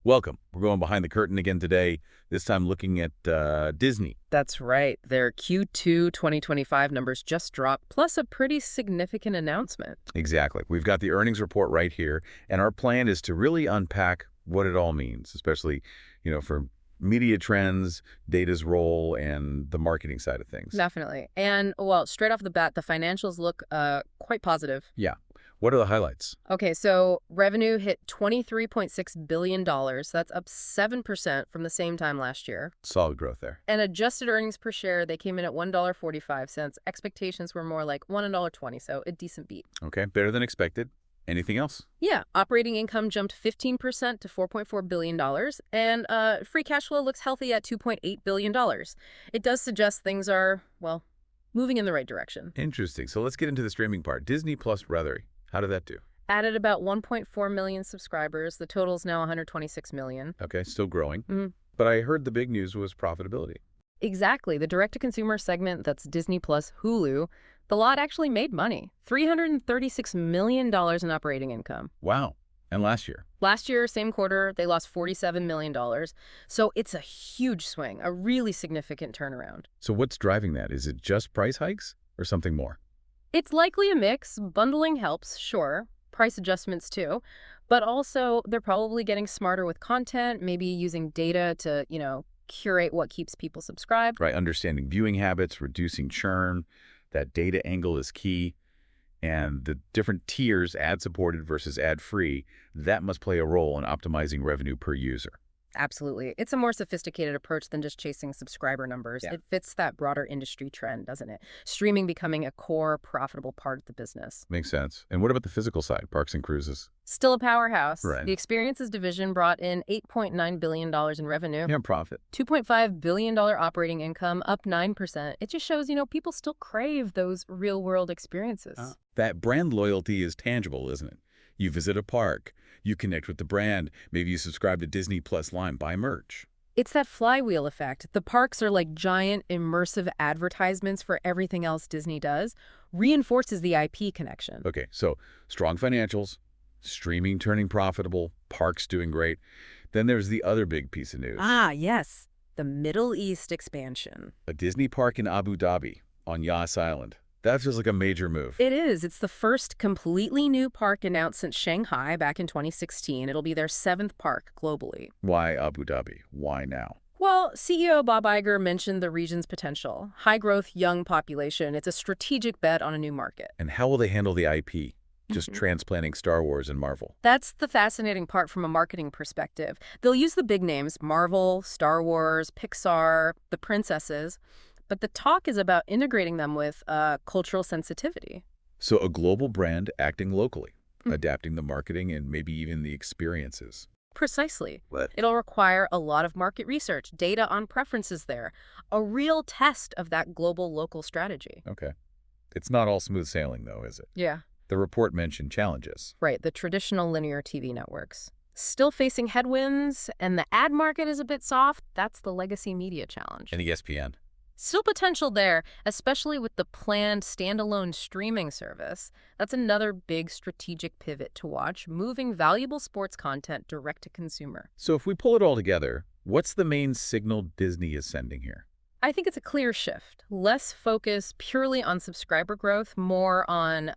Welcome. We're going behind the curtain again today, this time looking at Disney. That's right. Their Q2 2025 numbers just dropped, plus a pretty significant announcement. Exactly. We've got the earnings report right here, and our plan is to really unpack what it all means, especially, for media trends, data's role, and the marketing side of things. Definitely. And, well, straight off the bat, the financials look quite positive. Yeah. What are the highlights? Okay, so revenue hit $23.6 billion. That's up 7% from the same time last year. Solid growth there. And adjusted earnings per share, they came in at $1.45. Expectations were more like $1.20, so a decent beat. Okay, better than expected. Anything else? Yeah, operating income jumped 15% to $4.4 billion, and free cash flow looks healthy at $2.8 billion. It does suggest things are, well, moving in the right direction. Interesting. So let's get into the streaming part. Disney Plus Brother. How did that do? Added about 1.4 million subscribers. The total's now 126 million. Okay, still growing. Mhm. But I heard the big news was profitability. Exactly. The direct-to-consumer segment, that's Disney Plus Hulu, the lot actually made money. $336 million in operating income. Wow. And last year? Last year, same quarter, they lost $47 million. So it's a huge swing, a really significant turnaround. So what's driving that? Is it just price hikes or something more? It's likely a mix. Bundling helps, sure. Price adjustments too. But also, they're probably getting smarter with content, maybe using data to, curate what keeps people subscribed. Right, understanding viewing habits, reducing churn, that data angle is key. And the different tiers, ad-supported versus ad-free, that must play a role in optimizing revenue per user. Absolutely. It's a more sophisticated approach than just chasing subscriber numbers. Yeah. It fits that broader industry trend, doesn't it? Streaming becoming a core, profitable part of the business. Makes sense. And what about the physical side, parks and cruises? Still a powerhouse. Right. The experiences division brought in $8.9 billion in revenue. Yeah, profit. $2.5 billion operating income, up 9%. It just shows, people still crave those real-world experiences. That brand loyalty is tangible, isn't it? You visit a park, you connect with the brand, maybe you subscribe to Disney Plus Line, buy merch. It's that flywheel effect. The parks are like giant immersive advertisements for everything else Disney does, reinforces the IP connection. Okay, so strong financials, streaming turning profitable, parks doing great. Then there's the other big piece of news. Yes. The Middle East expansion. A Disney park in Abu Dhabi on Yas Island. That feels like a major move. It is. It's the first completely new park announced since Shanghai back in 2016. It'll be their 7th park globally. Why Abu Dhabi? Why now? Well, CEO Bob Iger mentioned the region's potential. High-growth, young population. It's a strategic bet on a new market. And how will they handle the IP? Just transplanting Star Wars and Marvel. That's the fascinating part from a marketing perspective. They'll use the big names, Marvel, Star Wars, Pixar, the princesses, but the talk is about integrating them with cultural sensitivity. So a global brand acting locally, adapting the marketing and maybe even the experiences. Precisely. What? It'll require a lot of market research, data on preferences there, a real test of that global-local strategy. Okay. It's not all smooth sailing, though, is it? Yeah. The report mentioned challenges. Right, the traditional linear TV networks. Still facing headwinds, and the ad market is a bit soft. That's the legacy media challenge. And ESPN. Still potential there, especially with the planned standalone streaming service. That's another big strategic pivot to watch, moving valuable sports content direct to consumer. So if we pull it all together, what's the main signal Disney is sending here? I think it's a clear shift. Less focus purely on subscriber growth, more on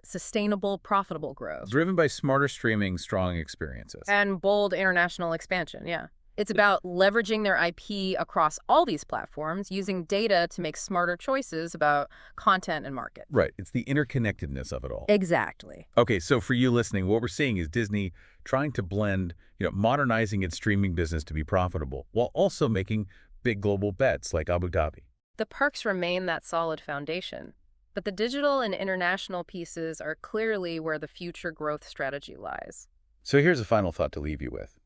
sustainable, profitable growth. Driven by smarter streaming, strong experiences. And bold international expansion, yeah. It's about leveraging their IP across all these platforms, using data to make smarter choices about content and market. Right. It's the interconnectedness of it all. Exactly. Okay, so for you listening, what we're seeing is Disney trying to blend, modernizing its streaming business to be profitable, while also making big global bets like Abu Dhabi. The parks remain that solid foundation, but the digital and international pieces are clearly where the future growth strategy lies. So here's a final thought to leave you with.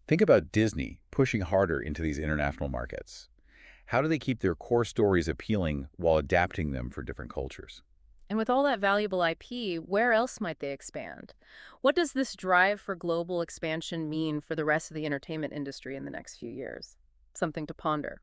Think about Disney pushing harder into these international markets. How do they keep their core stories appealing while adapting them for different cultures? And with all that valuable IP, where else might they expand? What does this drive for global expansion mean for the rest of the entertainment industry in the next few years? Something to ponder.